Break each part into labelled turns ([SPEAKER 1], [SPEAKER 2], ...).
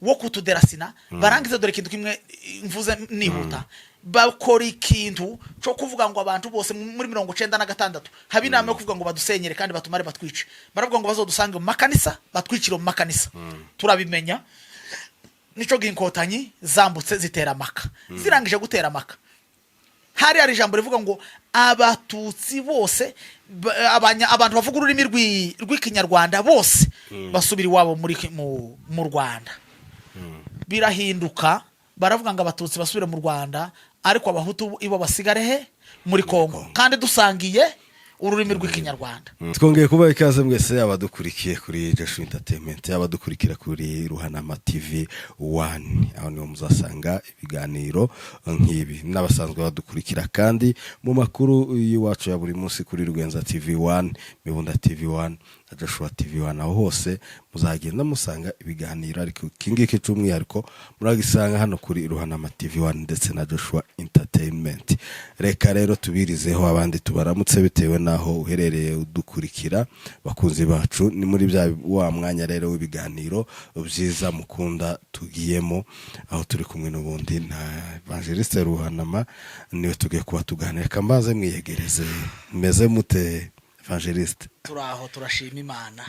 [SPEAKER 1] wo kutuderasina barangiza dore kintu kimwe mvuze nihuta bakora ikintu cyo kuvuga ngo abantu bose muri 96 haba inama yo kuvuga ngo badusenyere kandi batumare batwice baravuga ngo bazodusange mu makanisa batwicire mu makanisa turabimenya nico ginkotanyi zambutse zitera maka zirangije gutera maka hari ijambo rivuga ngo abatutsi bose abantu bavuga ururimi rw'ikinyarwanda bose basubira iwabo mu Rwanda birahinduka baravuga ngo abatutsi basubire mu Rwanda ariko abahutu ibo basigare he muri Kongo kandi dusangiye ururimi rw'ikinyarwanda.
[SPEAKER 2] Twongeye kuba ikaze mwese abadukurikiye kuri Joshua Entertainment, abadukurikira kuri Ruhanama TV 1, aho niho muzasanga ibiganiro nk'ibi n'abasanzwe badukurikira kandi mu makuru y'iwacu ya buri munsi kuri Rwenza TV 1, Mibunda TV 1 na Joshua TV 1, aho hose muzagenda musanga ibiganiro ariko kingiki cy'umwihariko muragisanga hano kuri Ruhanama TV 1 ndetse na Joshua Entertainment. Reka rero tubirizeho abandi tubaramutse bitewe naho uherereye udukurikira bakunzi bacu, ni muri bya wa mwanya rero w'ibiganiro byiza mukunda tugiyemo, aho turi kumwe n'ubundi na Evangeliste Ruhanama niwe tugiye kuba tuganira. Kambaze mwiyegereze, meze mute Evangeliste?
[SPEAKER 1] Turaho turashima Imana.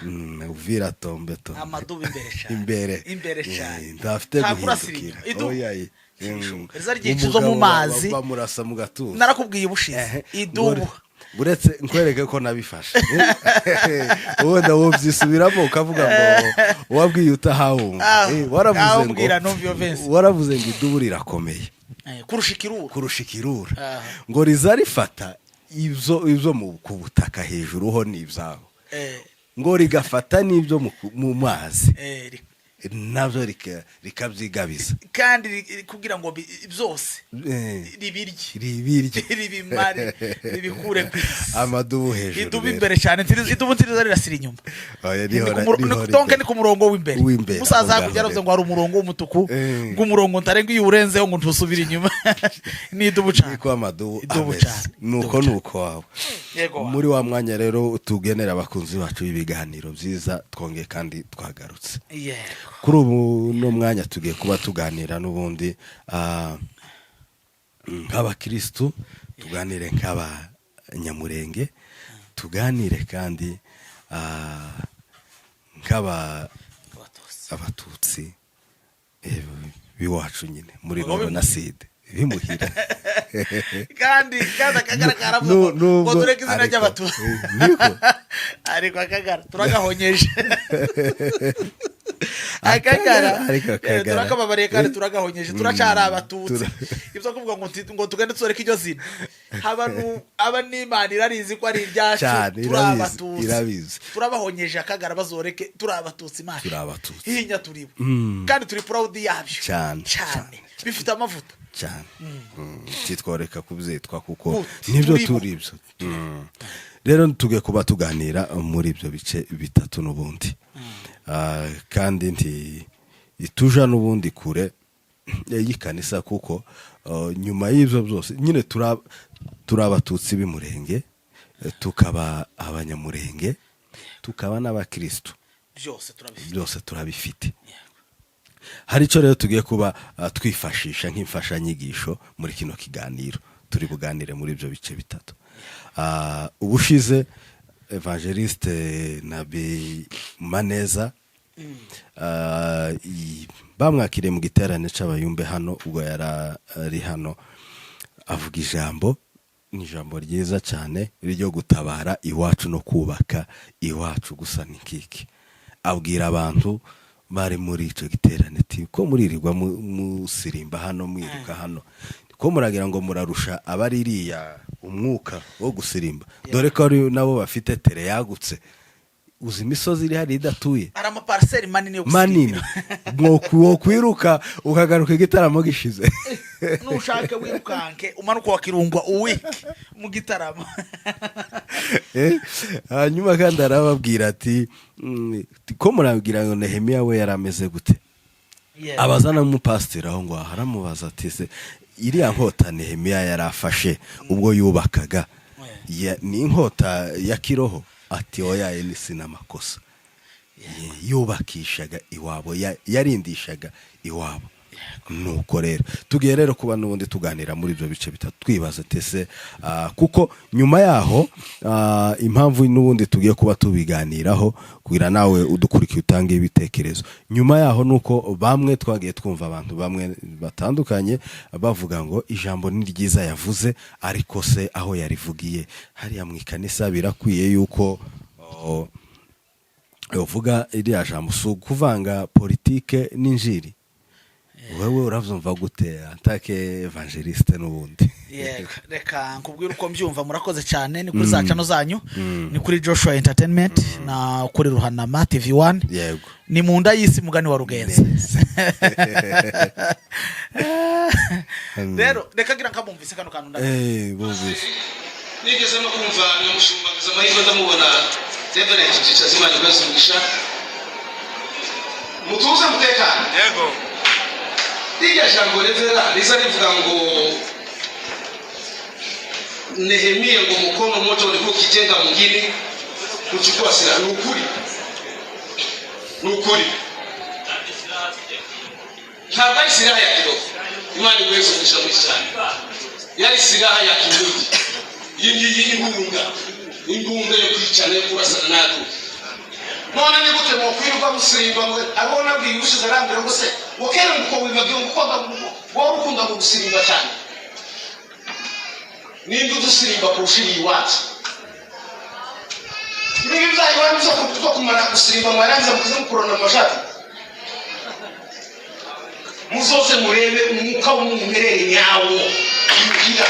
[SPEAKER 2] Uvira tombeto
[SPEAKER 1] amadubi imbere cyane
[SPEAKER 2] ndafite guhindukira oyaye
[SPEAKER 1] Ezarye kizo mu mazi
[SPEAKER 2] bamurasa mu gatuza
[SPEAKER 1] narakubwiye ubushize idubu
[SPEAKER 2] buretse nkwereke ko nabifashe wowe ndawobyisubiramo ukavuga ngo wabwiye utahawumva waravuze ngo idubu rirakomeye kurushikirura ngo rizarifata ibyo mu kubutaka hejuru ho nibyaho ngo rigafata nibyo mu mazi nabyo rikabyigabiza
[SPEAKER 1] kandi kugira ngo byose ribimare ribikure kwisi
[SPEAKER 2] amadubu hejuru
[SPEAKER 1] idubu imbere cyane idubu nziza rirasira inyuma donc ni ku murongo w'imbere musaza kugeravuze ngo hari umurongo w'umutuku ng'umurongo ntarenga iyo urenzeho ngo ntusubire inyuma ni idubu cyane
[SPEAKER 2] ko amadubu nuko wawe muri wa mwanya rero tugenera abakunzi bacu ibiganiro byiza twongeye kandi twagarutse kuri ubu no mwanya tugiye kuba tuganira n'ubundi nk'abakristo, tuganire nk'abanyamurenge, tuganire kandi abatutsi biwacu nyine muri Jenoside bimuhira
[SPEAKER 1] kandi akagaragara ngo tureke izina ry'abatutsi ariko akagara turagahonyeje akagara turakababariye kandi turagahonyeje turacara abatutsi ibyo kuvuga ngo tugende tuzoreke iryo zina aba n'Imana irarizi ko ari iryacu turabatutsi turabahonyeje akagara bazoreke turabatutsi Imana hinya turibo kandi turi proud yabyo cyane bifite amavuta
[SPEAKER 2] cyane kitworeka kubyitwa kuko nibyo turi ibyo rero tugiye kuba tuganira muri ibyo bice bitatu n'ubundi kandi tuja n'ubundi kure y'ikanisa kuko nyuma y'ibyo byose nyine turi abatutsi b'imurenge, tukaba abanyamurenge, tukaba n'abakristo, byose turabifite. Hari icyo rero tugiye kuba twifashisha nk'imfashanyigisho muri kino kiganiro turi buganire muri ibyo bice bitatu. Ubushize Evangeliste Nabi Maneza bamwakiriye mu giterane c'abayumbe hano, ubwo yari hano avuga ijambo ryiza cyane ryo gutabara iwacu no kubaka iwacu gusa nikiki. Abwira abantu bari muri ico giterane ko muririrwa musirimba hano mwiruka hano ko muragira ngo murarusha abaririya umwuka wo gusirimba, dore ko nabo bafite tere yagutse, uzi imisozi iri hari idatuye
[SPEAKER 1] ari amaparcelle manini yo gusirimba
[SPEAKER 2] mwo kwiruka ukagaruka igitaramo gishize
[SPEAKER 1] nushake wirukanke umanuka wakirungwa uwiki mu gitaramo
[SPEAKER 2] hanyuma kandi arababwira ati ko murabwira ngo Nehemiya we yarameze gute, abazana n'umupasiteri aho ngo haramubaza ati se iriya nkota Nehemiya yarafashe ubwo yubakaga ni inkota ya kiroho? Ati oya ni sinamakosa yubakishaga iwabo yarindishaga iwabo. Nuko rero tugiye rero kuba n'ubundi tuganira muri ibyo bice bitatu twibaza tese kuko nyuma yaho impamvu n'ubundi tugiye kuba tubiganiraho kugira nawe udukurikiye utange ibitekerezo. Nyuma yaho nuko bamwe twagiye twumva abantu bamwe batandukanye bavuga ngo ijambo ni ryiza yavuze, ariko se aho yarivugiye hariya mu ikanisa birakwiye yuko uvuga iriya jambo si kuvanga politike n'injiri. Wewe uravyumva gute atake evangeliste n'ubundi?
[SPEAKER 1] Yego, reka nkubwira uko mbyumva. Murakoze cyane. Ni kuri za channel zanyu, ni kuri Joshua Entertainment na kuri Ruhanama TV1.
[SPEAKER 2] Yego,
[SPEAKER 1] ni mu nda y'isi mugani wa Rugenza. Rero reka gira nkabumvise kano kantu
[SPEAKER 2] bumvise
[SPEAKER 3] nigeze no kumva nyamushumbagiza amahirwe ndamubona Reverend Cicazimana Rwazumugisha mutuze mutekano. Yego, Ija jambo revera liza rivuga ngo Nehemia ngo mkono moto ulikuwa ukijenga mwingine kuchukua silaha. Ni ukuri. Ntabwo ari silaha ya kiroho. Imana iweze kunishawishi cyane. Yari silaha ya kimwili. Yingiyi imbunda yo kwicana yo kurasana natu. None ni gute mu kwirirwa musimba ngo abona bwiyushize arambira ngo se ukere ngo wibagiye ngo wowe ukunda gusimba cyane. Ninde udusimba kurushiri iwacu? Niba byayiwe bizo kutuko kumara gusimba mwaranza mukize mukorona amashati. Muzoze murebe umuka w'umumerere nyawo. Yingira.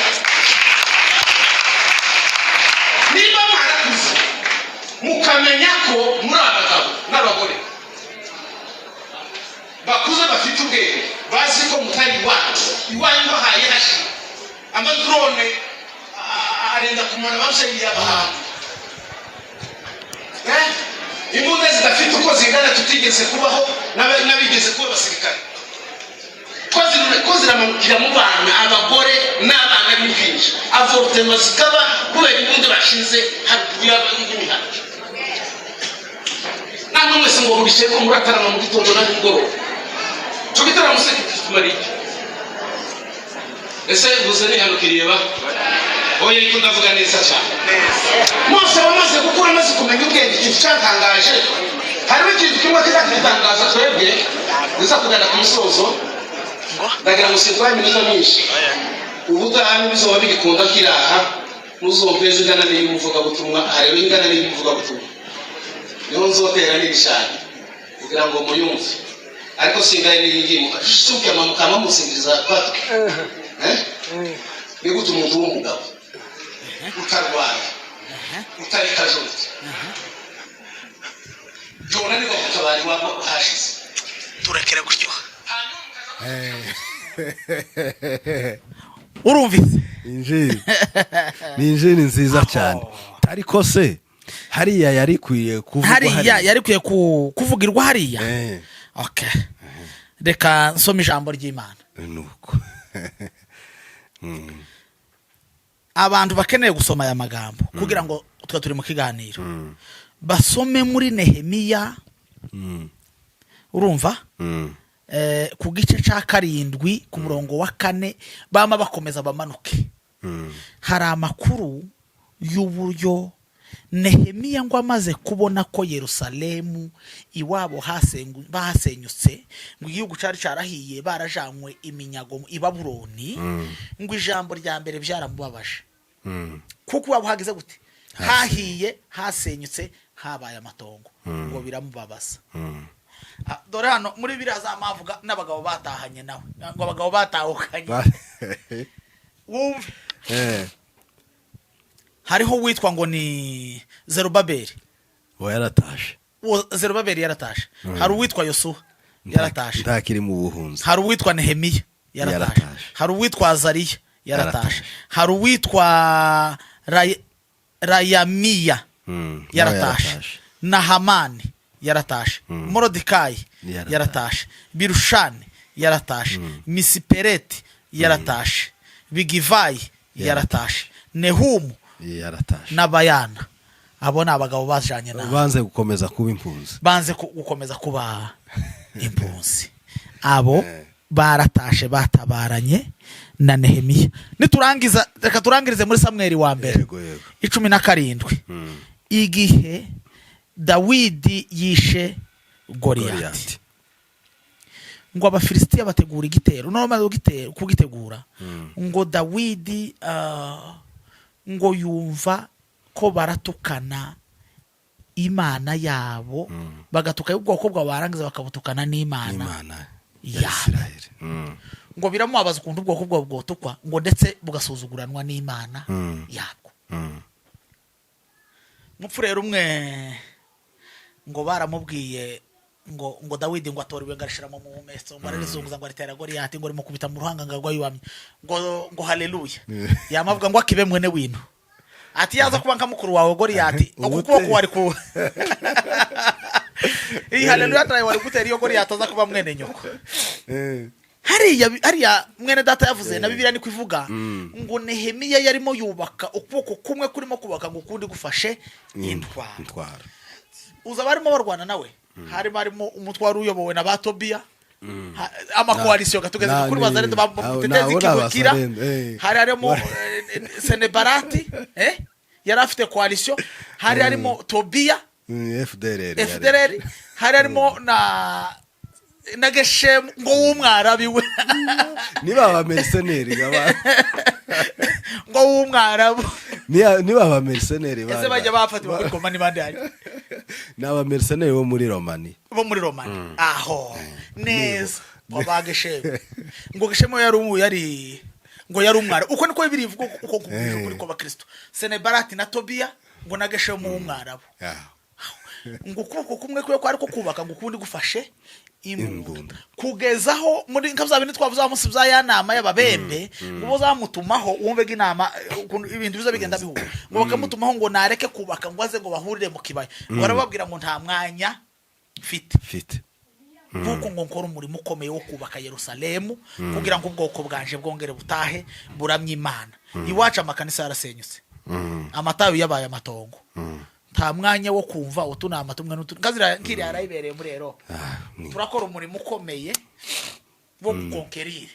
[SPEAKER 3] Niba mwarakuze mukamenya ko muri abagabo n'abagore bakuze bafite ubwenge bazi ko mutari iwanyu bahaye hashi amadrone arenda kumara babyeyi y'abahanzi. Imbunda zidafite uko zingana tutigeze kubaho n'abigeze kuba abasirikare. Ko ziramanukira mu bana abagore n'abana b'impinja. Avortema zikaba kubera imbunda bashinze haruguru y'imihanda. Namwe mwese ngo mubishe ko muratarama mu gitondo na nimugoroba. Tugitara museke tumari. Ese guze ni hano kireba. Oye iko ndavuga neza cyane. Mose bamaze gukura maze kumenya ubwenge ikintu cyatangaje. Harimo ikintu kimwe kizatangaza twebwe. Nza kugana ku musozo. Ndagira ngo sitwaye iminota myinshi. Ubutahani bizoba bigikunda kiraha. Muzompeze ingana n'umuvuga butumwa. Harebe ingana n'umuvuga butumwa. Niho nzotera n'ibishanye kugira ngo muyumve. Ariko singaye n'ingimuka suke amamukama musingiza kwato. Bigutu umuntu w'umugabo utarwaye utari kajote jona niko kutabari wako hashize turekere gutyo.
[SPEAKER 1] Urumvise
[SPEAKER 2] injiri ni injiri nziza cyane. Ariko se hariya yari kwiye kuvugwa
[SPEAKER 1] hariya yari kwiye kuvugirwa hariya. Okay, reka nsome ijambo ry'Imana.
[SPEAKER 2] Nuko
[SPEAKER 1] abantu bakeneye gusoma aya magambo kugira ngo turi mu kiganiro basome muri Nehemiya. Urumva ku gice cya 7 ku murongo wa 4 bama bakomeza bamanuke. Hari amakuru y'uburyo Nehemiya ngo amaze kubona ko Yerusalemu iwabo bahasenyutse ngo igihugu cyari cyarahiye barajanywe iminyago i Babuloni, ngo ijambo rya mbere byaramubabaje kuko wabo hagize gute hahiye hasenyutse habaye amatongo ngo biramubabaza. Dore hano muri biraza amavuga n'abagabo batahanye nawe ngo abagabo batahukanye. Wumve hariho witwa ngo ni Zerubabeli
[SPEAKER 2] yaratashe.
[SPEAKER 1] Zerubabeli yaratashe. Hari uwitwa Yosuwa yaratashe
[SPEAKER 2] ntakiri mu buhunzi.
[SPEAKER 1] Hari uwitwa Nehemiya yaratashe. Hari uwitwa Azariya yaratashe. Hari uwitwa Rayamiya yaratashe. Nahamani yaratashe. Morodekayi yaratashe. Birushani yaratashe. Misipereti yaratashe. Bigivayi yaratashe. Nehumu yaratashe. Nabayana abo ni abagabo bajanye nawe
[SPEAKER 2] banze gukomeza kuba impunzi
[SPEAKER 1] banze gukomeza kuba impunzi abo baratashe batabaranye na Nehemiya. Niturangiza reka turangirize muri Samweli wa mbere 17 igihe Dawidi yishe Goliyati ngo Abafilisitiya bategura igitero no bamaze kugitegura ngo Dawidi ngo yumva ko baratukana Imana yabo bagatuka ubwoko bwa barangiza bakabutukana n'Imana ya Isirayeli ngo biramubabaza ukuntu ubwoko bwa bwotukwa ngo ndetse bugasuzuguranwa n'Imana yabwo. Mupfu rero umwe ngo baramubwiye ngo Dawidi ngo atoriwe ngashiramo mu meso ngo arizunguza ngo aritera Goliyati ngo arimo kubita mu ruhanga ngagwa yuamye ngo haleluya yamavuga ngo akibe mwene wino ati yaza kuba nkamukuru wawe Goliyati ukuboko wari ku haleluya trai wari gutera iyo Goliyati aza kuba mwene nyoko hariya mwene data yavuze na Bibiliya ni kwivuga ngo Nehemiya yarimo yubaka ukuboko kumwe kurimo kubaka ngo kundi gufashe intwaro uza barimo barwana nawe harimo umutwaro uyobowe na Batobiya amakoalisiyo gatugeze kuri bazarendo bamutetezi kibukira harimo Senebarati yari afite koalisiyo harimo Tobiya FDLR harimo na Geshem ngo w'umwarabi we
[SPEAKER 2] niba abamerceneri
[SPEAKER 1] ngo w'umwarabu
[SPEAKER 2] niba abamerceneri
[SPEAKER 1] ese bajya bafatirwa kuri komani bande hari
[SPEAKER 2] n'abamerceneri bo muri Romani
[SPEAKER 1] aho neza baba Geshem ngo Geshem yari ngo yari umwara uko niko birivuga uko kuri ko bakristo Senebarati na Tobiya ngo na Geshem w'umwarabu ngo kuko kumwe kwe kwari ko kubaka ngo kundi gufashe imbunda kugezaho muri nkabazabine twavuza musibya ya nama y'ababembe ngo bazamutumaho wumvega inama ibintu biza bigenda bihura ngo bakamutumaho ngo nareke kubaka ngo aze ngo bahurire mu kibaya ngo barababwira ngo nta mwanya mfite kuko ngo nkora umurimo ukomeye wo kubaka Yerusalemu kugira ngo ubwoko bwanje bwongere butahe buramye Imana iwacu amakanisa yarasenyutse amatayo yabaye amatongo nta mwanya wo kumva utunama tumwe n'utungazira nkiri yarayibereye muri Europe turakora umurimo ukomeye wo gukonkerira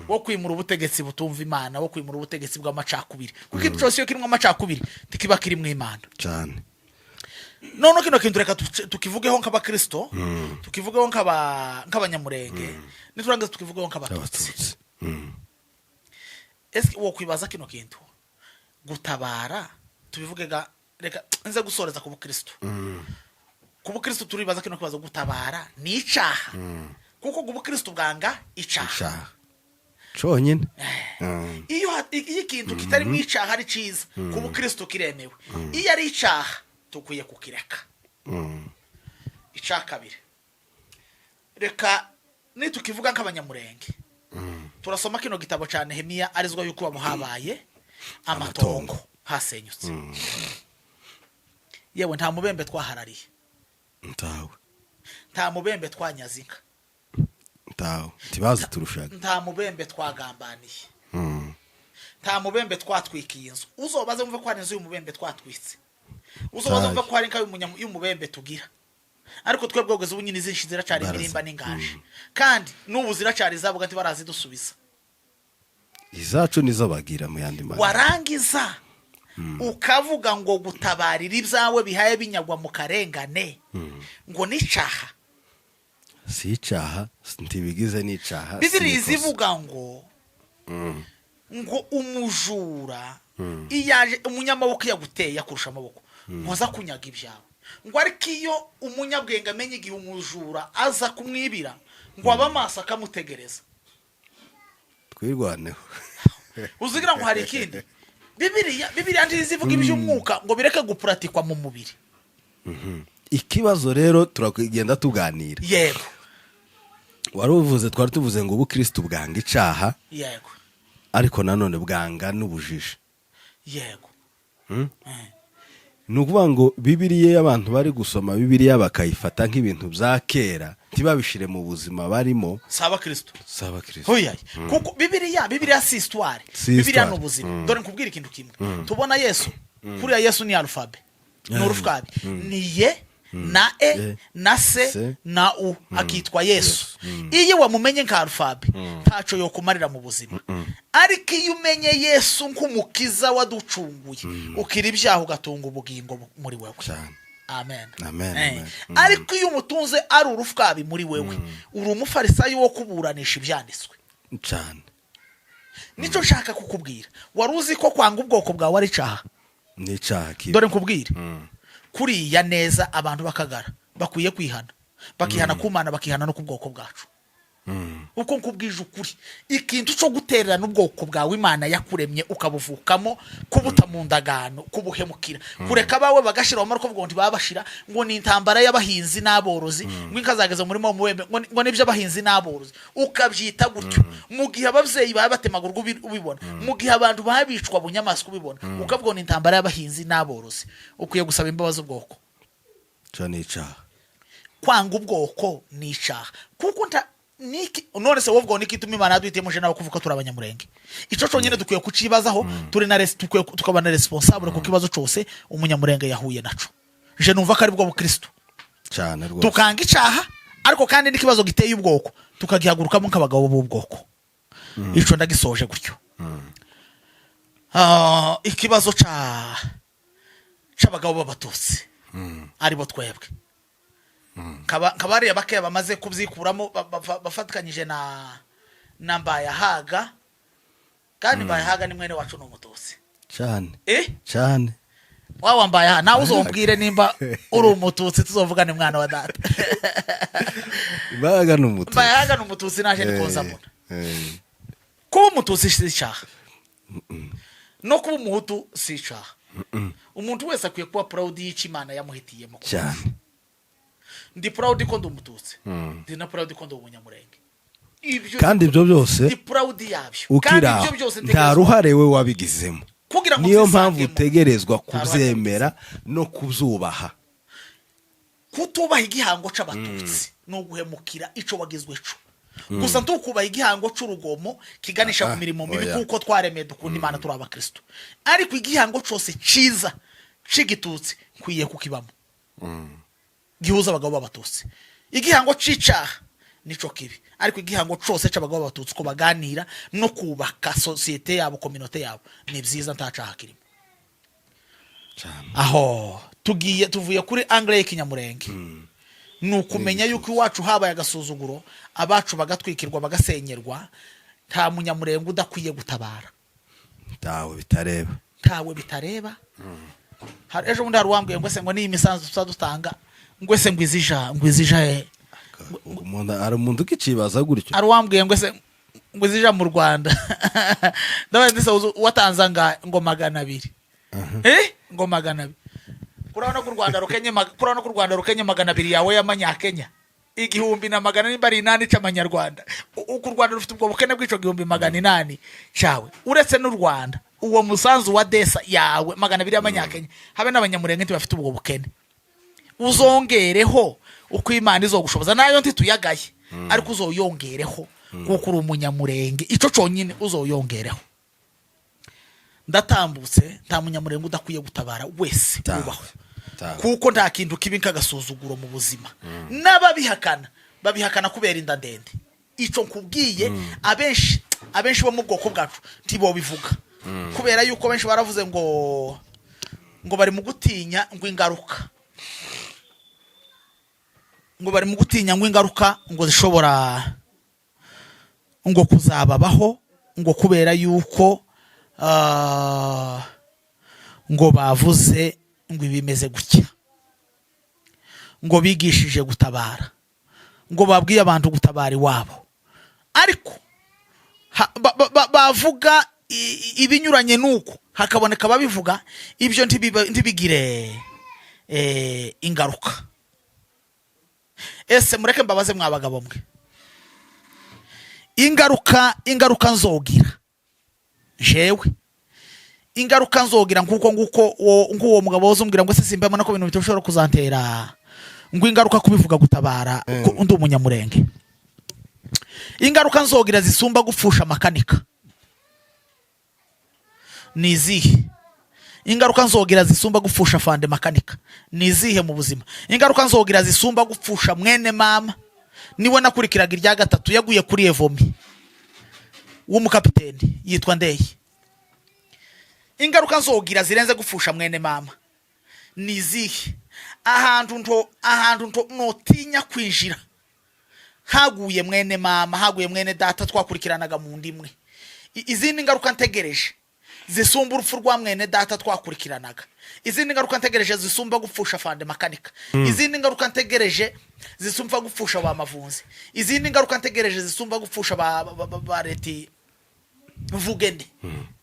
[SPEAKER 1] wo kwimura ubutegetsi butumva Imana wo kwimura ubutegetsi bw'amacakubiri kuko ibyo cyose kirimo amacakubiri tikiba kiri mu Imana
[SPEAKER 2] cyane
[SPEAKER 1] none kino kintu reka tukivugeho nk'abakristo tukivugeho nk'abanyamurenge niturangiza tukivugeho nk'abatutsi ese wo kwibaza kino kintu gutabara tubivugega reka nze gusoreza ku bukristo ku bukristo turibaza kino kibazo gutabara ni icaha kuko ubukristo bwanga icaha
[SPEAKER 2] cyonyine
[SPEAKER 1] iyo ikintu kitari mu icaha ari ciza ku bukristo kiremewe iyo ari icaha tukuye kukireka icaha kabiri reka nitukivuga nk'abanyamurenge turasoma kino gitabo ca Nehemiya arizwa yuko bamuhabaye amatongo hasenyutse yewe nta mubembe twaharariye nta mubembe twanyazinka
[SPEAKER 2] tibazi turushaga
[SPEAKER 1] nta mubembe twagambaniye nta mubembe twatwikiye inzu uzobaze mve ko hari inzu y'umubembe twatwitse uzobaze mve ko hari inka y'umubembe tugira ariko twebwe bweze ubu nyine zinshi ziracari imirimba n'ingaje kandi n'ubu ziracari zavuga ati barazidusubiza
[SPEAKER 2] izacu nizo bagira mu yandi mara
[SPEAKER 1] warangiza ukavuga ngo gutabarira ibyawe bihaye binyagwa mu karengane ngo nicaha
[SPEAKER 2] si icaha ntibigize n'icaha
[SPEAKER 1] Bibiliya ivuga ngo umujura iyaje umunyamaboko yaguteye yakurusha amaboko nkoza kunyaga ibyawe ngo ariko iyo umunyabwenge amenye igihe umujura aza kumwibira ngo aba amaso akamutegereza
[SPEAKER 2] twirwaneho
[SPEAKER 1] uzigira ngo hari ikindi Bibiliya ntizivuga iby'umwuka ngo bireke gupuratikwa mu mubiri
[SPEAKER 2] ikibazo rero turakugenda tuganira
[SPEAKER 1] yego
[SPEAKER 2] wari uvuze twari tuvuze ngo ubukristo bwanga icaha
[SPEAKER 1] yego
[SPEAKER 2] ariko nanone bwanga n'ubujiji
[SPEAKER 1] yego
[SPEAKER 2] nukuvuga ngo Bibiliya y'abantu bari gusoma Bibiliya bakayifata nk'ibintu bya kera ntibabishire mu buzima barimo
[SPEAKER 1] saba Kristo
[SPEAKER 2] hoya
[SPEAKER 1] kuko Bibiliya si histoire Bibiliya no buzima dore nkubwira ikintu kimwe tubona Yesu kuriya Yesu ni alphabet ni urufwabi ni ye na na se na u akitwa Yesu. Iyo wamumenye nka alfabe ntaco yo kumarira mu buzima, ariko iyo umenye Yesu nk'umukiza waducunguye ukira ibyaha ugatunga ubugingo muri wewe. Amen. Ariko iyo umutunze ari urufwabi muri wewe uri umufarisayo wo kuburanisha ibyanditswe
[SPEAKER 2] cyane.
[SPEAKER 1] Nico nshaka kukubwira, wari uzi ko kwanga ubwoko bwawe ari cyaha?
[SPEAKER 2] Ni cyaha kibi.
[SPEAKER 1] Dore nkubwire kuriya neza abantu bakagara bakwiye kwihana, bakihana kumana, bakihana no ku bwoko bwacu. Uko nkubwije ukuri, ikintu cyo gutererana ubwoko bwawe Imana yakuremye ukabuvukamo kubuta mu ndagano, kubuhemukira, kureka bawe bagashira amara kuvuga ngo babashira ngo ni intambara y'abahinzi n'aborozi, ngo inkazageza muri mo muwembe ngo nibyo abahinzi n'aborozi, ukabyita gutyo mu gihe abavyeyi babatemagurwa ubibona, mu gihe abantu babicwa bunyamaswa ubibona, ukavuga ni intambara y'abahinzi n'aborozi. Ukwiye gusaba imbabazi ubwoko
[SPEAKER 2] cyane. Icaha
[SPEAKER 1] kwanga ubwoko ni icaha, kuko niki none se wovuga niki tumi Imana yaduhitemo je nawe kuvuga turi abanyamurenge. Ico conyene dukwiye kucibazaho, turi na tukaba na responsable ku kibazo cyose umunyamurenge yahuye naco. Je numva ko ari bwo bukristo
[SPEAKER 2] cyane rwose.
[SPEAKER 1] Tukanga icaha ariko kandi n'ikibazo giteye ubwoko tukagihagurukamo nk'abagabo b'ubwoko. Ico ndagisoje gutyo. Ikibazo c'abagabo b'abatutsi aribo twebwe kabariya bakeya bamaze kubyikuramo bafatikanyije na Mbayahaga, kandi Mbayahaga ni mwene wacu n'umututsi
[SPEAKER 2] cyane cyane.
[SPEAKER 1] Wawa Mbayahaga nawe uzombwire nimba uri umututsi tuzovugane mwana wa data. Mbayahaga n'umututsi naje nikonza mbona kuba umututsi si icyaha no kuba umuhutu si icyaha. Umuntu wese akwiye kuba proud y'icyo Imana yamuhitiyemo
[SPEAKER 2] cyane.
[SPEAKER 1] Ndi proud ko ndumututsi, ndi na proud ko ndumunyamurenge.
[SPEAKER 2] Kandi ibyo byose
[SPEAKER 1] ndi proud yabyo,
[SPEAKER 2] ukira nta ruhare we wabigizemo. Niyo mpamvu utegerezwa kubyemera no kubyubaha.
[SPEAKER 1] Kutubaha igihango c'abatutsi no guhemukira ico wagizwe co. Gusa ntukubaha igihango c'urugomo kiganisha ku mirimo mibi kuko twaremeye dukunda Imana turi abakristo. Ariko igihango cyose ciza c'igitutsi kwiye kukibamo. Gihuza abagabo b'abatutsi. Igihango c'icaha nico kibi, ariko igihango cyose c'abagabo b'abatutsi ko baganira no kubaka societe yabo, communauté yabo, ni byiza ntacaha kirimo. Aho tuvuye kuri angle y'ikinyamurenge. Nukumenya yuko iwacu habaye agasuzuguro, abacu bagatwikirwa bagasenyerwa, nta munyamurenge udakwiye gutabara. Tawe bitareba. Ejo bundi haruwambwiye ngo se ngo ni imisanzu tuzadutanga ngo se ngwizija
[SPEAKER 2] ari umuntu kicibaza gutyo.
[SPEAKER 1] Haruwambwiye ngo se ngwizija mu Rwanda. Ndabaye ndise watanza ngo 200. Ngo 200. Kurana ku Rwanda rukenye 200 yawe y'amanyakenya. 1,800 nimba ari 8 c'amanyarwanda. Ku Rwanda rufite ubwo bukene bw'ico 1,800 cawe. Uretse n'u Rwanda uwo musanzu wa desa yawe 200 y'amanyakenya habe n'abanyamurenge ntibafite ubwo bukene. Uzongereho uko Imana izogushoboza, nayo ntituyagaye ariko uzoyongereho kuko uri umunyamurenge. Ico conyine uzoyongereho. Ndatambutse nta munyamurenge udakwiye gutabara wese ubaho, kuko nta kintu kibi nkagasuzuguro mu buzima. Babihakana kubera inda ndende. Ico nkubwiye abenshi bo mu bwoko bwacu ntibo bivuga, kubera yuko benshi baravuze ngo bari mu gutinya ngo ingaruka, ngo zishobora ngo kuzababaho, ngo kubera yuko ngo bavuze ngo ibimeze gutya, ngo bigishije gutabara, ngo babwiye abantu gutabara iwabo, ariko bavuga ibinyuranye nuko hakaboneka babivuga ibyo ntibigire ingaruka. Ese mureke mbabaze mwabagabo mwe, ingaruka nzogira jewe, ingaruka nzogira nguko nguwo mugabo wozumbwira ngo se simbamo nako bintu bitoshobora kuzantera ngo ingaruka kubivuga gutabara undi umunyamurenge. Ingaruka nzogira zisumba gupfusha makanika nizihe? ingaruka nzogira zisumba gupfusha fande makanika nizihe mu buzima? Ingaruka nzogira zisumba gupfusha mwene mama niwe nakurikiraga irya gatatu yaguye kuri evomi w'umukapiteni yitwa Ndeye. Ingaruka nzogira zirenze gupfusha mwene mama nizihe? Ahantu notinya kwinjira haguye mwene mama, haguye mwene data twakurikiranaga mu ndimwe. Izindi ngaruka ntegereje zisumba urupfu rwa mwene data twakurikiranaga. Izindi ngaruka ntegereje zisumba gupfusha fande makanika. Izindi ngaruka ntegereje zisumba gupfusha ba mavunzi. Izindi ngaruka ntegereje zisumba gupfusha ba leti vugende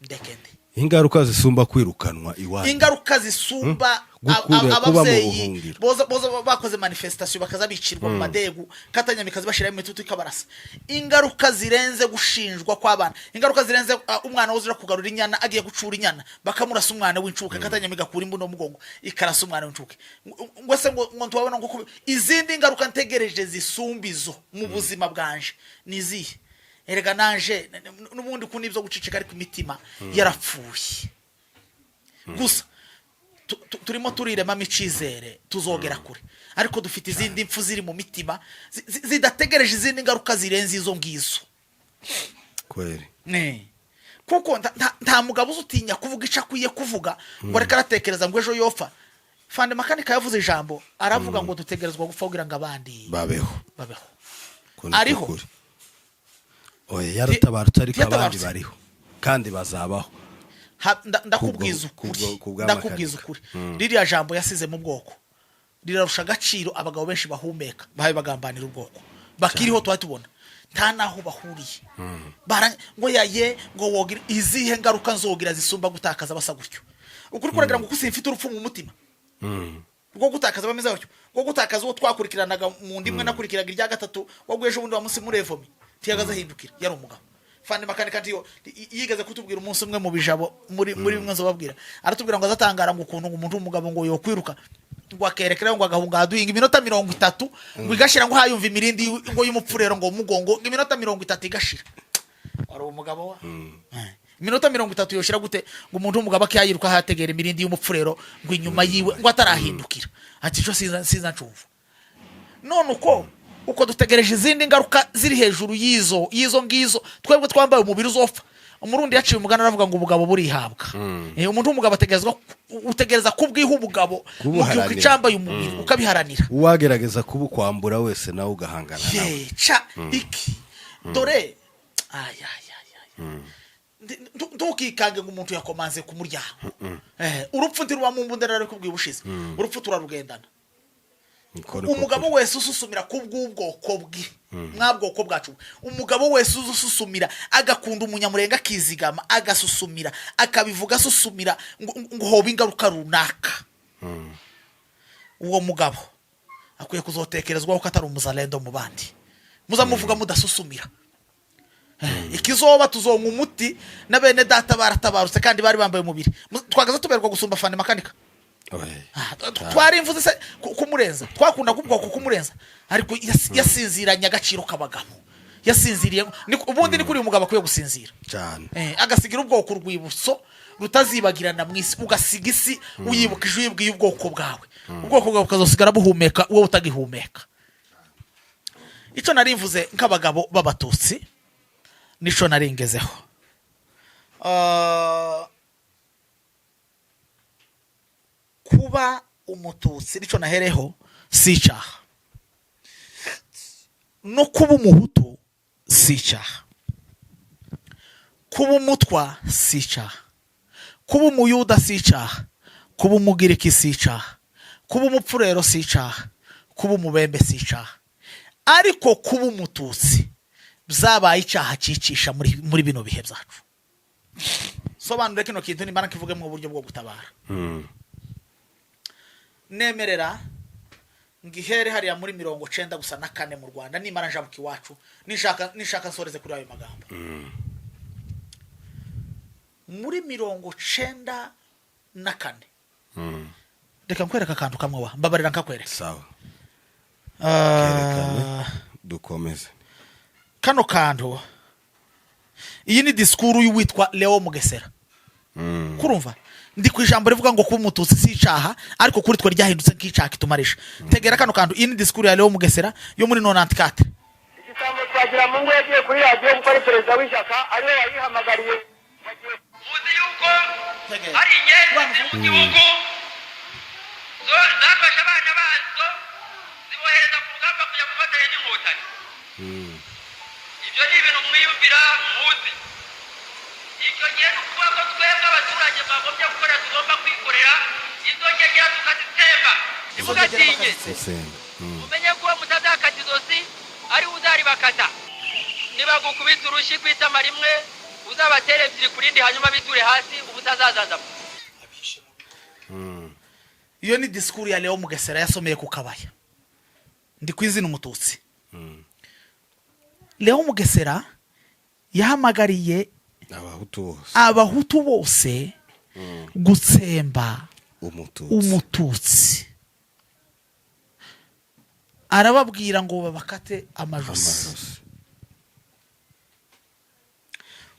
[SPEAKER 1] ndekende.
[SPEAKER 2] Ingaruka zisumba kwirukanwa iwanyu.
[SPEAKER 1] Ingaruka zisumba abavyeyi boza bakoze manifestation bakaza bicirwa mu madegu katanyamikazi bashira imitutu ikabarasa. Ingaruka zirenze gushinjwa kw'abana. Ingaruka zirenze umwana wuzira kugarura inyana agiye gucura inyana bakamurasa umwana w'incuke katanyamiga kuri mbuno mugongo ikarasa umwana w'incuke. Ngwese ngo ntubabona ngo izindi ngaruka ntegereje zisumbizo mu buzima bwanje nizihe? Erega nanje nubundi kunibyo gucicika ariko imitima yarapfuye. Gusa turimo turirema micizere tuzogera kure, ariko dufite izindi mpfu ziri mu mitima zidategereje izindi ngaruka zirenze izo ngizo.
[SPEAKER 2] Kweli
[SPEAKER 1] kuko nta mugabo uzutinya kuvuga ica kwiye kuvuga ngo reka aratekereza ngo ejo yopfa. Fande makanika yavuze ijambo aravuga ngo dutegerezwa gupfa kugira ngo abandi babeho. Ariho
[SPEAKER 2] oya yaratabarutse ariko abandi bariho kandi bazabaho.
[SPEAKER 1] Ndakubwiza ukuri ririya jambo yasize mu bwoko rirarusha agaciro abagabo benshi bahumeka bahaye bagambanira ubwoko bakiriho twatubona nta naho bahuriye. Ngo yaye ngo wogira izihe ngaruka nzogira zisumba gutakaza basa gutyo. Ukuri kuragira ngo kusimfite urupfu mu mutima rwo gutakaza bameze batyo, rwo gutakaza uwo twakurikiranaga mu ndimwe nakurikiraga irya gatatu wagweje ubundi wa munsi muri evomi tiyagaza hindukira yari umugabo. Fande makanika ndiyo yigeze kutubwira umunsi umwe mu bijabo muri bimwe zo babwira aratubwira ngo azatangara ngo ukuntu umuntu w'umugabo ngo yokwiruka ngo akerekera ngo agahunga duhinga iminota 30 ngo igashira ngo hayumva imirindi ngo y'umupfurero ngo mugongo iminota 30 igashira. Ari umugabo wa iminota 30 yoshira gute ngo umuntu w'umugabo akiyiruka hategera imirindi y'umupfurero ngo inyuma yiwe ngo atarahindukira ati cyo sinza ncumva. None uko dutegereje izindi ngaruka ziri hejuru yizo ngizo twebwe twambaye umubiri uzopfa. Umurundi yaciye umugana aravuga ngo ubugabo burihabwa. Umuntu w'umugabo utegereza kubwiha ubugabo mucyuka icambaye umubiri ukabiharanira.
[SPEAKER 2] Uwagerageza kubukwambura wese nawe ugahangana nawe.
[SPEAKER 1] Iki dore ntukikange ngo umuntu yakomanze ku muryango. Urupfu ntiruba mu mbundera ariko kubwibushize urupfu turarugendana. Umugabo wese ususumira kubw'ubwoko bwe mwabwoko bwacu, umugabo wese ususumira agakunda umunyamurenga akizigama agasusumira akabivuga asusumira ngo hoba ingaruka runaka, uwo mugabo akwiye kuzotekerezwaho ko atari umuzalendo mu bandi muzamuvuga mudasusumira. Ikizoba tuzonka umuti na bene data baratabarutse kandi bari bambaye umubiri twagaza tuberwa gusumba fande makanika. Twari imvuze se kumurenza twakunda kubwoko kumurenza ariko yasinziranye agaciro kabagabo yasinziriye ubundi ni kuri umugabo akwiye gusinzira
[SPEAKER 2] cyane
[SPEAKER 1] agasigira ubwoko rwibuso rutazibagirana mwisi ugasiga isi uyibukije uyibwiye ubwoko bwawe ubwoko bwawe ukazosigara buhumeka wowe utagihumeka. Ico nari mvuze nk'abagabo b'abatutsi nico naringezeho. Kuba umututsi nico nahereho si icyaha, no kuba umuhutu si icyaha, kuba umutwa si icyaha, kuba umuyuda si icyaha, kuba umugiriki si icyaha, kuba umupfurero si icyaha, kuba umubembe si icyaha, ariko kuba umututsi byabaye icyaha cyicisha muri bino bihe byacu. Sobanura kino kintu nimba nakivuge mu buryo bwo gutabara. Nemerera ngihere hariya muri 94 gusa na 4 mu Rwanda nimara njabuki wacu nishaka nsoreze kuri ayo magambo. Muri 94 reka nkwereka akantu kamwe wa mbabarira nkakwereka.
[SPEAKER 2] Sawa. Kerekane dukomeze.
[SPEAKER 1] Kano kantu iyi ni diskuru y'uwitwa Leo Mugesera. kurumva ndi ku ijambo rivuga ngo kuba umututsi si icaha ariko kuri twe ryahindutse nk'icaha kitumarisha tegera kano kantu iyi ni disikuru ya Leo Mugesera yo muri 94
[SPEAKER 4] igitambo twagira mu ngo yagiye kuri radio kuko ari perezida w'ishyaka ariwe wayihamagariye
[SPEAKER 5] uzi yuko hari inyenzi ziri mu gihugu zafashe abana bazo zibohereza ku rugamba kujya gufatanya n'inkotanyi ibyo ni ibintu mwiyumvira muzi icyo gihe ni ukuvuga ko twebwe abaturage bagombye gukora tugomba kwikorera izo ngegera tukazitemba ntimugatinye umenye ko mutazakata izosi ari udari bakata nibagukubita urushyi kwitama rimwe uzabatere ebyiri ku rindi hanyuma biture hasi ubutazazazamo
[SPEAKER 1] iyo ni disikuru ya Leo Mugesera yasomeye ku kabaya ndi kwizina umututsi Leo Mugesera yahamagariye abahutu bose gutsemba umututsi arababwira ngo babakate amajosi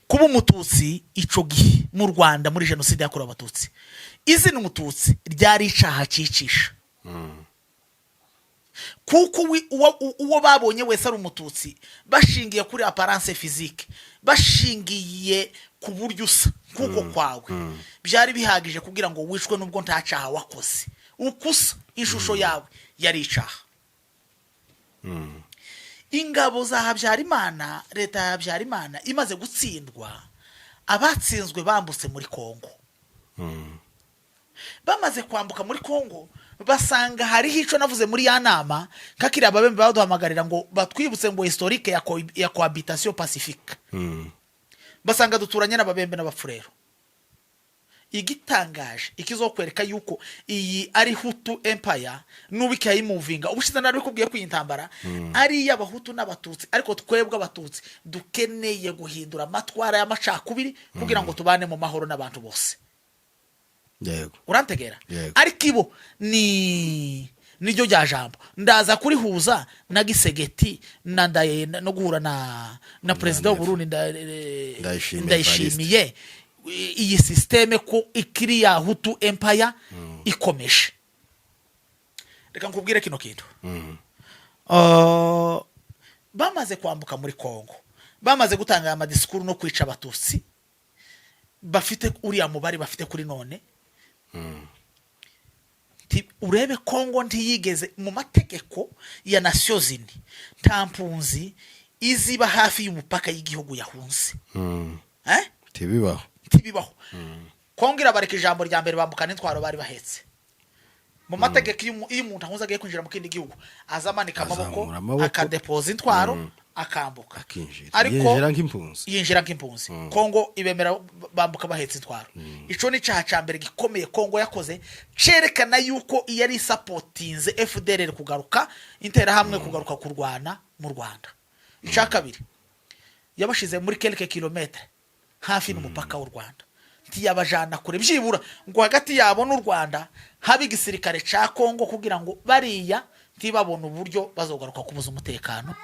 [SPEAKER 1] kuba umututsi ico gihe mu Rwanda muri jenoside yakorewe abatutsi izina umututsi ryari icaha cicisha kuko uwo babonye wese ari umututsi bashingiye kuri apparence physique bashingiye ku buryo usa kuko kwawe byari bihagije kugira ngo wishwe nubwo nta caha wakoze ukusa ishusho yawe yari icaha ingabo za Habyarimana leta ya Habyarimana imaze gutsindwa abatsinzwe bambutse muri Kongo bamaze kwambuka muri Kongo basanga hariho ico navuze muri ya nama kakiri ababembe baduhamagarira ngo batwibutse ngo historique ya cohabitation pacifique basanga duturanye n'ababembe n'abafurero igitangaje ikizokwereka yuko iyi ari Hutu empire nubikaye muvinga ubushize nari kubwiye kwintambara ari y'abahutu n'abatutsi ariko twebwe abatutsi dukeneye guhindura amatwara y'amacakubiri kugira ngo tubane mu mahoro n'abantu bose
[SPEAKER 2] yego
[SPEAKER 1] urantegera ariko ibo niryo rya jambo ndaza kuri huza na Gisegeti na ndaye no guhura na president w'Uburundi ndayishimiye iyi systeme ko ikiri ya Hutu empire ikomeje reka nkubwire kino kintu bamaze kwambuka muri Kongo bamaze gutanga amadisikuru no kwica abatutsi bafite uriya mubari bafite kuri none urebe Kongo ntiyigeze mu mategeko ya Nations Unies nta mpunzi iziba hafi y'umupaka y'igihugu yahunze tibibaho Kongo irabareka ijambo rya mbere bambukana intwaro bari bahetse mu mategeko iyo umuntu ahunze agiye kwinjira mu kindi gihugu azamanika amaboko akadepoza intwaro akambuka ariko yinjira nk'impunzi Kongo ibemera bambuka bahetse intwaro ico ni cyaha ca mbere gikomeye Kongo yakoze cerekana yuko yari supportinze FDLR kugaruka intera hamwe kugaruka kurwana mu Rwanda ica kabiri yabashize muri quelques kilomètres hafi n'umupaka w'u Rwanda ntiyabajana kure byibura ngo hagati yabo n'u Rwanda habi gisirikare ca Kongo kugira ngo bariya ntibabone uburyo bazogaruka kubuza umutekano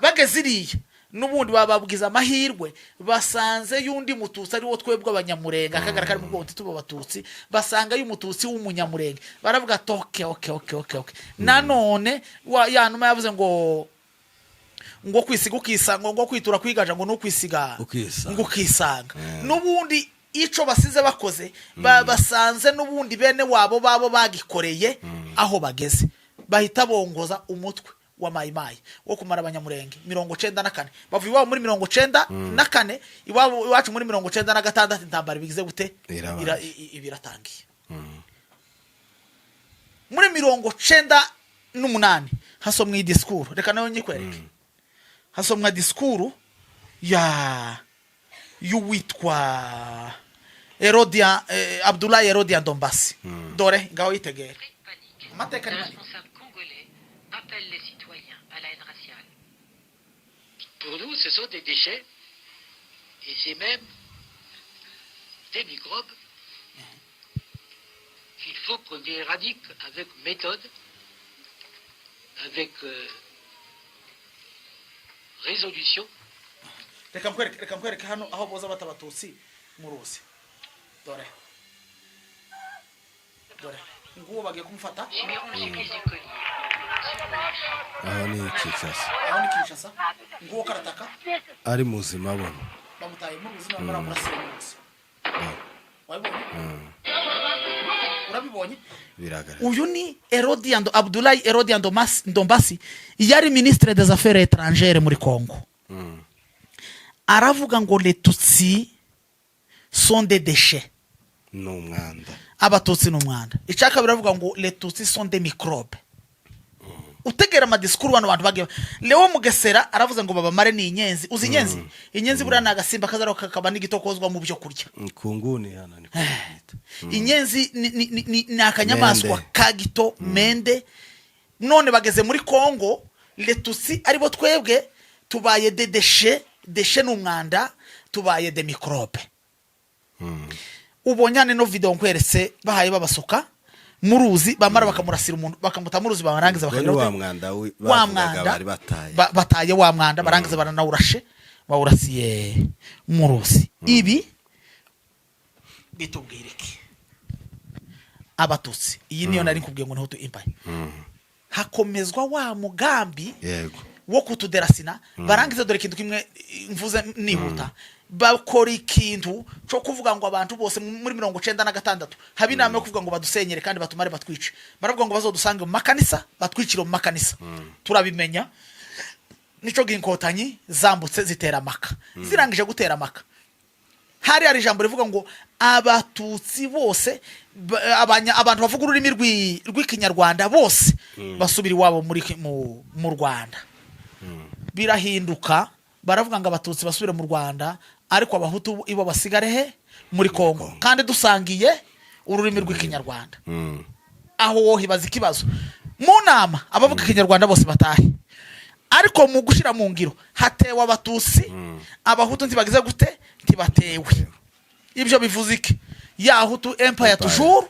[SPEAKER 1] bageziriye nubundi bababwiza amahirwe basanze yundi mututsi ari wo twebwe abanyamurenga akagara kari mu bwonti tuba abatutsi basanga y'umututsi w'umunyamurenge baravuga toke okay nanone yanuma yavuze ngo kwisiga ukisanga ngo kwitura kwigaja ngo nukwisiga ngo ukisanga nubundi ico basize bakoze basanze nubundi bene wabo babo bagikoreye aho bageze bahita bongoza umutwe wa mayimayi wo kumara abanyamurenge 94 bavuye iwabo muri 94 iwacu muri 96 intambara bigize gute ibiratangiye muri 98 hasomwe disikuru reka nayo nyikwereke hasomwa disikuru y'uwitwa Abdoulaye Herodian Dombasi dore ngaho yitegere amateka ni
[SPEAKER 6] appelle les citoyens à la haine raciale. Pour nous, ce sont des déchets et c'est même des microbes qu'il faut qu'on éradique avec méthode, avec résolution.
[SPEAKER 1] Reka mkwereke hano aho boza batabatutsi muruzi dore nguwo bagiye kumufata
[SPEAKER 6] Subirons le supplice du collier.
[SPEAKER 2] aho ni Kinshasa
[SPEAKER 1] aho ni Kinshasa nguwo karataka
[SPEAKER 2] ari muzima abona
[SPEAKER 1] bamutaye mu buzima baramurasira munsi wabibonye urabibonye
[SPEAKER 2] biragaragara
[SPEAKER 1] uyu ni Herodian Abdoulaye Herodian Ndombasi yari ministre des affaires étrangères muri Congo aravuga ngo les Tutsi sont des déchets
[SPEAKER 2] n'umwanda
[SPEAKER 1] abatutsi n'umwanda icaka biravuga ngo les Tutsi sont des microbes utegera amadisikuru bano bantu bagiye Leo Mugesera aravuze ngo babamare ni inyenzi uzi inyenzi inyenzi buriya nagasimba kazaro kakaba n'igitokozwa mu byo kurya
[SPEAKER 2] kunguni hano ni
[SPEAKER 1] inyenzi ni akanyamaswa kagito mende none bageze muri Congo les Tutsi aribo twebwe tubaye de déchets n'umwanda tubaye de microbe ubonyane no video nkweretse bahaye babasoka muruzi bamara bakamurasira umuntu bakamuta muruzi barangiza
[SPEAKER 2] wa mwanda
[SPEAKER 1] wa mwanda
[SPEAKER 2] bari bataye
[SPEAKER 1] bataye wa mwanda barangiza baranawurashe bawurasiye muruzi ibi bitubwireke abatutsi iyi niyo nari kubwiye ngo ntutu impaye hakomezwa wa mugambi
[SPEAKER 2] yego
[SPEAKER 1] wo kutuderasina barangiza dore kintu kimwe mvuze nihuta bakora ikintu cyo kuvuga ngo abantu bose muri 96 habi inama yo kuvuga ngo badusenyere kandi batumare batwice baravuga ngo bazodusange mu makanisa batwicire mu makanisa turabimenya nico ginkotanyi zambutse zitera maka zirangije gutera maka hari ijambo rivuga ngo abatutsi bose abantu bavuga ururimi rw'ikinyarwanda bose basubira iwabo mu Rwanda birahinduka baravuga ngo abatutsi basubire mu Rwanda ariko abahutu ibo basigare he muri Kongo kandi dusangiye ururimi rw'ikinyarwanda aho wohibaza ikibazo mu nama abavuga ikinyarwanda bose batahe ariko mu gushira mu ngiro hatewe abatutsi abahutu ntibagize gute ntibatewe ibyo bivuze iki yahutu empire toujours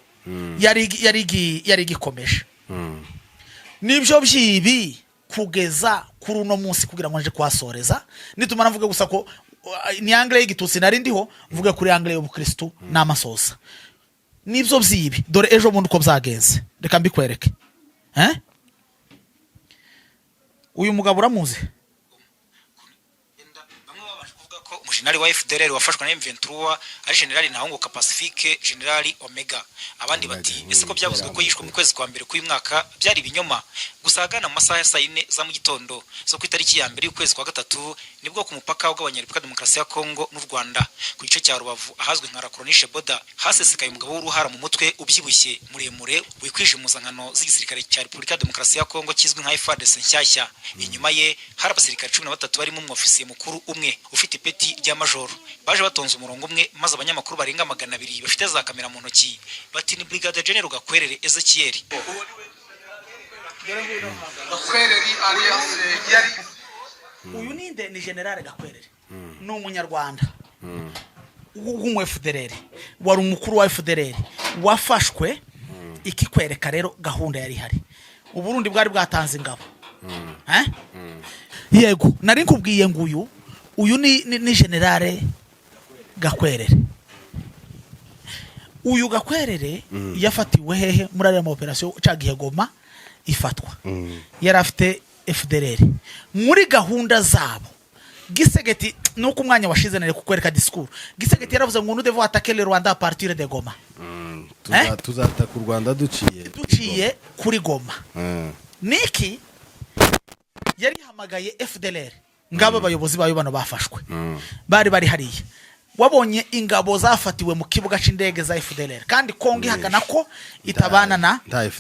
[SPEAKER 1] yari gikomeje nibyo byibi kugeza kuri uno munsi kugira ngo nje kwasoreza nitumara mvuge gusa ko ni angle y'igitutsi nari ndiho mvuge kuri angle y'ubukristo n'amasosa nibyo byibi dore ejo bundi uko byagenze reka mbikwereke uyu mugabo uramuzi
[SPEAKER 7] bamwe babanje kuvuga ko umujenerali wa FDLR wafashwe na M23 ari generali Nahunguka Pacifique generali Omega abandi bati ese ko byavuzwe ko yishwe mu kwezi kwa mbere k'uyu mwaka byari ibinyoma gusagana mu masaha ya 4 za mu gitondo so ku itariki ya mbere y'ukwezi kwa gatatu nibwo ku mupaka w'Abanyarwanda Demokarasi ya Kongo n'u Rwanda ku gice cya Rubavu ahazwe nka Rakronishe Boda hasesekaye umugabo w'uruhara mu mutwe ubyibushye muremure wikwije impuzankano z'igisirikare cya Repubulika Demokarasi ya Kongo kizwi nka FARDC nshyashya inyuma ye hari abasirikare 13 barimo umwofisiye mukuru umwe ufite ipeti rya major baje batonze umurongo umwe maze abanyamakuru barenga 200 bafite za kamera mu ntoki bati ni Brigade General Gakwerere Ezekiel
[SPEAKER 1] uyu ninde ni general Gakwerere ni umunyarwanda w'umu FDLR wari umukuru wa FDLR wafashwe ikikwereka rero gahunda yari hari uburundi bwari bwatanze ingabo yego nari nkubwiye ngo uyu ni general Gakwerere uyu Gakwerere yafatiwe hehe muri ariya operation cagiye Goma ifatwa yari afite FDLR muri gahunda zabo Gisegeti nuko umwanya washize nare kukwereka discours Gisegeti yaravuze ngo nous devons attaquer le Rwanda à partir de Goma
[SPEAKER 2] tuzataka u Rwanda duciye
[SPEAKER 1] kuri Goma niki yari hamagaye FDLR ngaba abayobozi bayo bano bafashwe bari hariya wabonye ingabo zafatiwe mu kibuga c'indege za FDLR kandi Kongo ihakana ko itabana na ta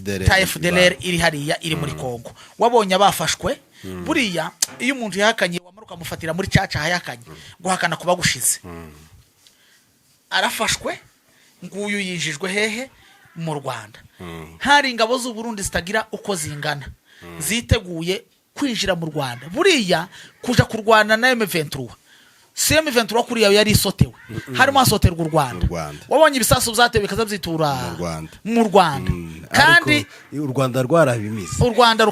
[SPEAKER 1] FDLR iri hariya iri muri Kongo wabonye abafashwe buriya iyo umuntu yahakanye wamaruka mufatira muri caca hayakanye guhakana kuba gushize arafashwe nguyu yinjijwe hehe mu Rwanda hari ingabo z'u Burundi zitagira uko zingana ziteguye kwinjira mu Rwanda buriya kuja kurwana na M23 M23 kuri yawe yari isotewe harimo asoterwa u Rwanda wabonye ibisasu byatewe kaza byitura mu Rwanda kandi
[SPEAKER 2] u Rwanda rwarabimize
[SPEAKER 1] u Rwanda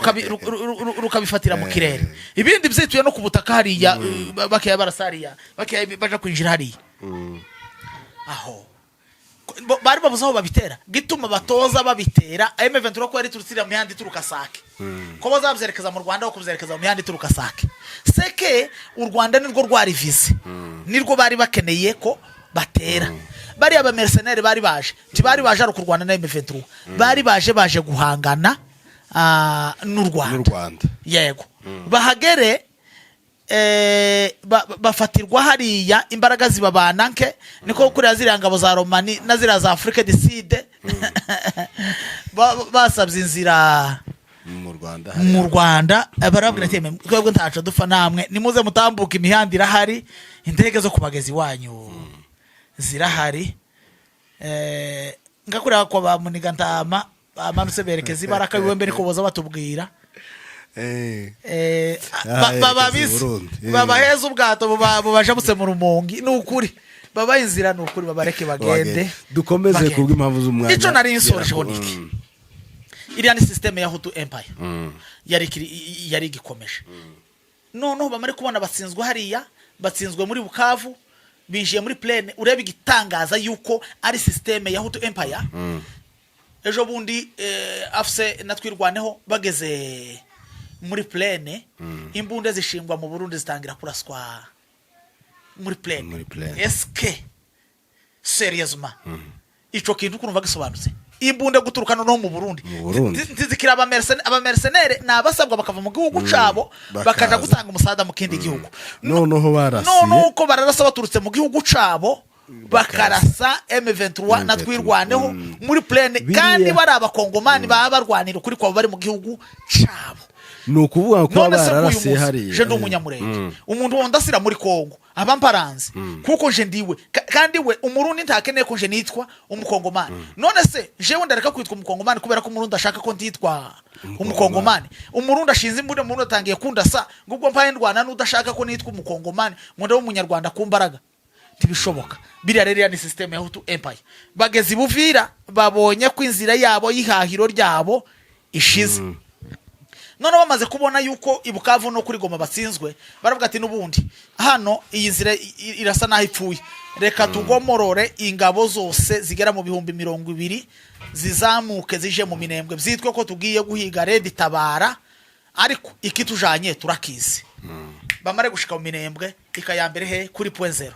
[SPEAKER 1] rukabifatira mu kirere ibindi byituye no ku butaka hariya bakiya barasariya bakiya baje kwinjira hariya aho bari babuze aho babitera gituma batoza babitera M23 ko yari turutsira mu mihanda ituruka Sake ko bazabyerekeza mu Rwanda ko kubyerekeza mu mihanda ituruka Sake seke u Rwanda nirwo rwari vize nirwo bari bakeneye ko batera bari aba mercenaires bari baje tibari baje ari ku Rwanda na M23 bari baje guhangana n'u Rwanda yego bahagere bafatirwa hariya imbaraga zibabana nke niko kuriya ziriya ngabo za Romani na ziriya za Afrique du Sud basabye inzira mu Rwanda barabwira ati twebwe ntaco dupfa namwe nimuze mutambuka imihanda irahari indege zo kubageza iwanyu zirahari ngakuriya ko bamuniga ntama bamanutse berekeza ibaraka biwe mbere ko boza batubwira babaheza ubwato bubajabutse mu rumongi nukuri baba inzira nukuri babareke bagende
[SPEAKER 2] dukomeze kubwo impamvu z'umwanya
[SPEAKER 1] ico nari insorejeho niki iriya ni system ya Hutu Empire yari gikomeje noneho bamare kubona batsinzwe hariya batsinzwe muri Bukavu binjiye muri plaine ureba igitangaza yuko ari system ya Hutu Empire ejo bundi afse natwirwaneho bageze muri plaine imbunda zishingwa mu Burundi zitangira kuraswa muri plaine eske seriousement ico kintu kurumva gisobanutse imbunda guturuka no mu Burundi ntizikira aba mercenaires nabasabwa bakava mu gihugu cabo bakaja gutanga umusada mu kindi gihugu
[SPEAKER 2] noneho barasiye
[SPEAKER 1] uko bararasa baturutse mu gihugu cabo bakarasa M23 natwirwaneho muri plaine kandi bari abakongomani baba barwanira kuri kwa bari mu gihugu cabo
[SPEAKER 2] nukuvuga ko bararasiye hariya
[SPEAKER 1] je ndumunyamurenge umuntu wondasira muri Kongo abamparanze kuko je ndiwe kandi we umurundi ntakeneye ko je nitwa umukongomani none se jewe ndareka kwitwa umukongomani kubera ko umurundi ashaka ko ntitwa umukongomani umurundi ashinze imbunda umuntu atangiye kundasa ngubwo mpaye ndwana n'udashaka ko nitwa umukongomani ngo umunyarwanda kumbaraga tibishoboka biriya rero ni system ya Hutu Empire bageze Buvira babonye ko inzira yabo y'ihahiro ryabo ishize none bamaze kubona yuko Ibukavu no kuri Goma batsinzwe baravuga ati nubundi hano iyi nzira irasa naho ipfuye reka tugomorore ingabo zose zigera mu bihumbi 200 zizamuke zije mu minembwe byitwe ko tugiye guhiga Red Tabara ariko ikitujanye turakize bamare gushika mu minembwe ikayambere he kuri point 0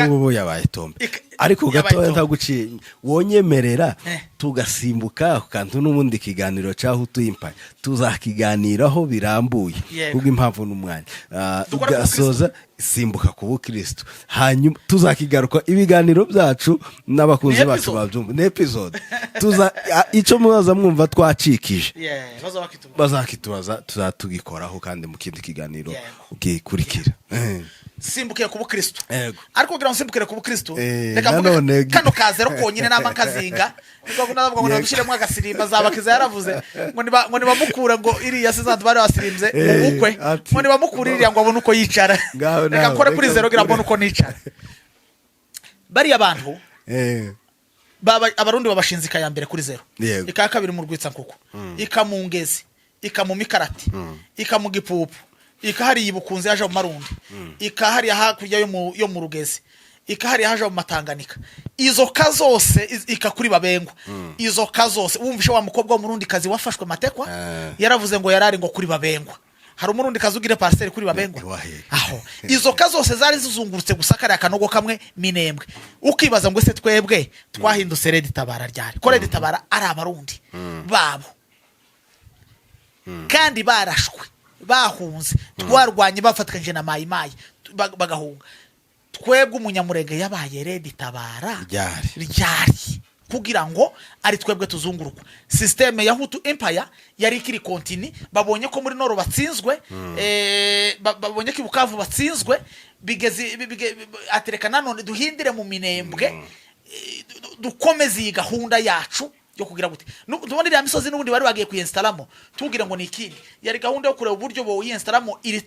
[SPEAKER 2] ubu yabaye tombe ariko gatoya ntaguciye wonyemerera tugasimbuka kandi n'ubundi kiganiro cya Hutu Empire tuzakiganiraho birambuye kubwo impamvu n'umwanya tugasoza simbuka ku bukristo hanyuma tuzakigaruka ibiganiro byacu n'abakunzi bacu babyumva ne episode ico mubaza mwumva twacikije bazakitubaza tuzatugikoraho kandi mu kindi kiganiro gikurikira
[SPEAKER 1] simbukiye ku bukristo ariko kugira ngo simbukire ku bukristo reka kano kazero konyine n'amakazinga niko kunavuga ngo nabishiremo agasirimba zabakiza yaravuze ngo nibamukura ngo iriya sizantu bari basirimze ubukwe ngo nibamukura iriya ngo abone uko yicara reka kore kuri zero gira abone uko nicara bari abantu abarundi babashinze ikayambere kuri zero ikaya kabiri mu rwitsa nkuko ikamungezi ikamumikarati ikamugipupu ikahari yibukunze yaje mu Marundi ikahari hakurya yo mu Rugezi ikahari haje mu Matanganika izo kazose ikakuri babengwa izo kazose wumvishe wa mukobwa wo Murundi kazi wafashwe matekwa yaravuze ngo yarari ngo kuri babengwa hari umurundi kazugire parcelle kuri babengwa aho izo kazose zari zizungurutse gusakara akanogo kamwe minembwe ukibaza ngo se twebwe twahindutse Red Tabara ryari ko Red Tabara ari abarundi babo kandi barashwe bahunze twarwanye bafatikanye na mayimayi bagahunga twebwe umunyamurenge yabaye Red Tabara ryari kugira ngo ari twebwe tuzungurukwa system ya Hutu Empire yari kiri continue babonye ko muri Noro batsinzwe babonye ko Bukavu batsinzwe bigeze atereka nanone duhindire mu minembwe dukomeze iyi gahunda yacu yo kugira gute tubone iriya misozi n'ubundi bari bagiye kuyinstalamo tubwire ngo ni ikindi yari gahunda yo kureba uburyo bo yinstalamo iri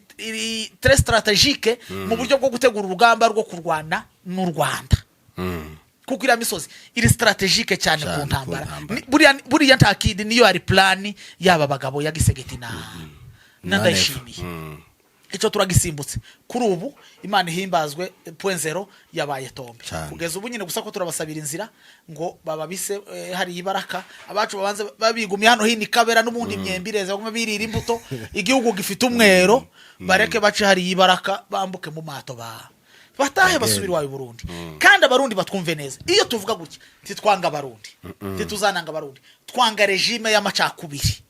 [SPEAKER 1] très stratégique mu buryo bwo gutegura urugamba rwo kurwana n'u Rwanda kuko iriya misozi iri stratégique cyane ku ntambara buriya ntakindi niyo ari plan yaba bagabo ya Gisegeti na Ndayishimiye icyo turagisimbutse kuri ubu Imana ihimbazwe .0 yabaye tombe
[SPEAKER 2] Cyane.
[SPEAKER 1] kugeza ubu nyine gusa ko turabasabira inzira ngo bababise hari ibaraka abacu babanze babigumye hano hino Kabera n'ubundi myembireze baguma birira imbuto igihugu gifite umwero bareke bace hari ibaraka bambuke mu mato batahe basubira iwawe Burundi kandi abarundi batwumve neza iyo tuvuga gutya titwanga abarundi tituzananga abarundi twanga regime y'amacakubiri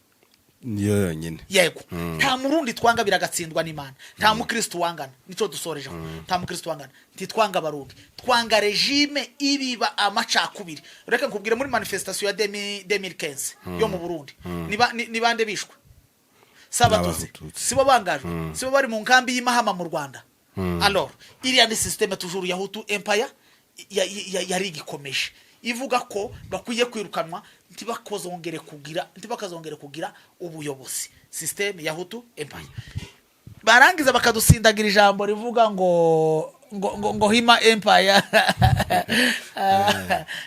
[SPEAKER 2] niyo yonyine
[SPEAKER 1] yego nta murundi twanga biragatsindwa n'Imana nta mukristo wangana nico dusoreje nta mukristo wangana titwanga abarundi twanga regime ibiba amacakubiri reka nkubwire muri manifestation ya 2015 yo mu Burundi ni bande bishwe Sabatutsi sibo bangajwe sibo bari mu nkambi y'Imahama mu Rwanda alors il y a des systèmes toujours ya Hutu empire yari gikomeje ivuga ko bakwiye kwirukanwa ntibakazongere kugira ubuyobozi system ya Hutu empire barangiza bakadusindagira ijambo rivuga ngo hima empire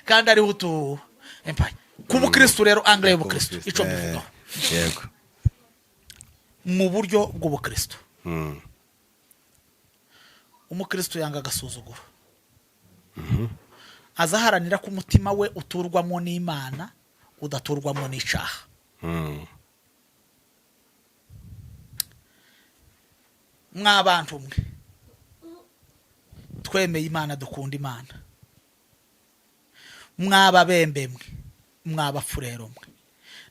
[SPEAKER 1] kandi ari Hutu empire ku mukristo rero anglais y'ubukristo ico bivuga
[SPEAKER 2] yego
[SPEAKER 1] mu buryo bw'ubukristo umukristo yanga agasuzuguro azaharanira ko umutima we uturwamo n'Imana udaturwamo n'icaha mw'abantu mwe twemeye Imana dukunda Imana mw'ababembe mwe mw'abafurero mwe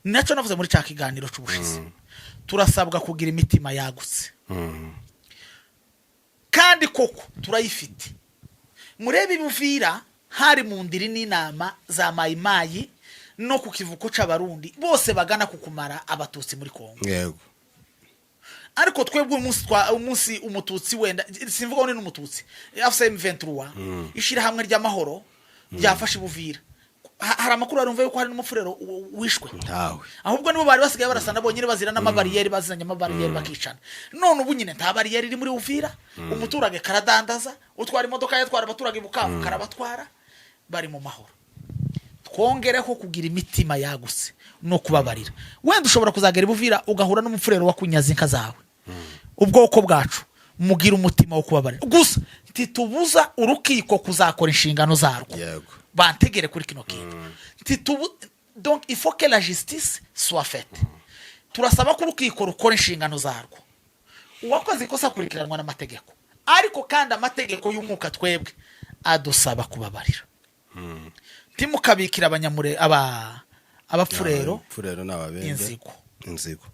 [SPEAKER 1] nacyo navuze muri cya kiganiro cy'ubushize turasabwa kugira imitima yagutse kandi koko turayifite murebe ibuvira hari mu ndiri n'inama za mayimayi no ku kivuko c'abarundi bose bagana kukumara abatutsi muri Kongo
[SPEAKER 2] yego
[SPEAKER 1] ariko twebwe umunsi umututsi wenda simvuga ngo ni umututsi afse M23 ishira hamwe ry'amahoro ryafashe ibuvira hari amakuru arumva yuko hari n'umufurero wishwe
[SPEAKER 2] ntawe
[SPEAKER 1] ahubwo nibo bari basigaye barasana bonyine bazira n'amabariyeri bazanye amabariyeri bakicana none ubu nyine nta bariyeri iri muri Uvira umuturage karadandaza utwara imodoka yatwara abaturage Bukavu karabatwara bari mu mahoro twongereho kugira imitima yaguse no kubabarira wenda ushobora kuzagera ibuvira ugahura n'umufurero wakunyaza inka zawe ubwoko bwacu mugira umutima wo kubabarira gusa titubuza urukiko kuzakora inshingano zarwo
[SPEAKER 2] yego
[SPEAKER 1] bantegere kuri kino kintu donc il faut que la justice soit faite turasaba ko urukiko rukora inshingano zarwo uwakoze ikosa kurikiranwa n'amategeko ariko kandi amategeko y'umwuka twebwe adusaba kubabarira timukabikira abanyamure abafurero n'ababembe inzigo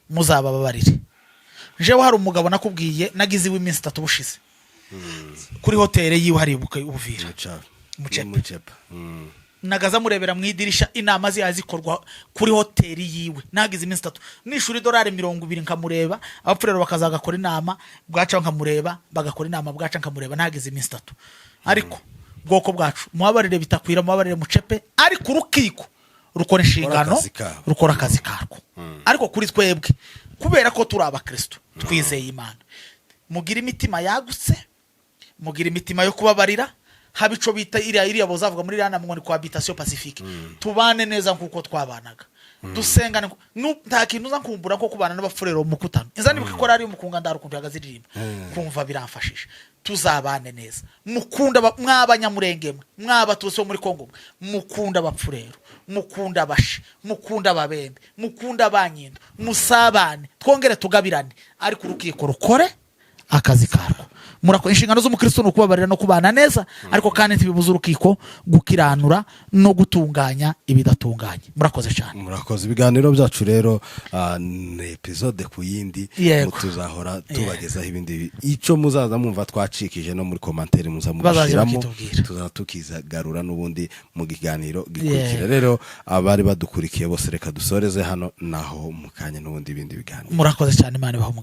[SPEAKER 1] muzababarire jewe hari umugabo nakubwiye nagize iminsi 3 bushize kuri hoteli yiwe hari ubuvira mucepa nagaza murebera mwidirisha inama zikorwa kuri hoteli yiwe nagize iminsi 3 nishuri $20 nkamureba abapfurero bakazagakora inama bwaca nkamureba bagakora inama bwaca nkamureba nagize iminsi 3 ariko bwoko bwacu mubabarire bitakwira mubabarire mucepe ariko urukiko rukora inshingano rukora akazi karwo ariko kuri twebwe kubera ko turi abakristo twizeye Imana mugira imitima yagutse mugira imitima yo kubabarira habico bita iriya bozavuga muri rana ngo ni cohabitation pacifique tubane neza nkuko twabanaga dusengane nta kintu uza kumbura ko kubana n'abafurero mukutano inzani bikora ari umukunga ndarukuntu yagaziririmba kumva biramfashije tuzabane neza mukunda mw'abanyamurenge mw'abatutsi bo muri Kongo mukunda abapfurero mukunda abashi mukunda ababembe mukunda abanyindo musabane twongere tugabirane ariko urukiko rukore akazi karwo murako inshingano z'umukristo no kubabarira no kubana neza ariko kandi ntibibuza urukiko gukiranura no gutunganya ibidatunganye murakoze cyane
[SPEAKER 2] murakoze ibiganiro byacu rero ni episode ku yindi tuzahora tubagezaho ibindi ico muzaza mumva twacikije no muri commentaire muzamubashiramo tuzatukizagarura n'ubundi mu kiganiro gikurikira rero abari badukurikiye bose reka dusoreze hano naho mukanya n'ubundi ibindi biganiro
[SPEAKER 1] murakoze cyane Imana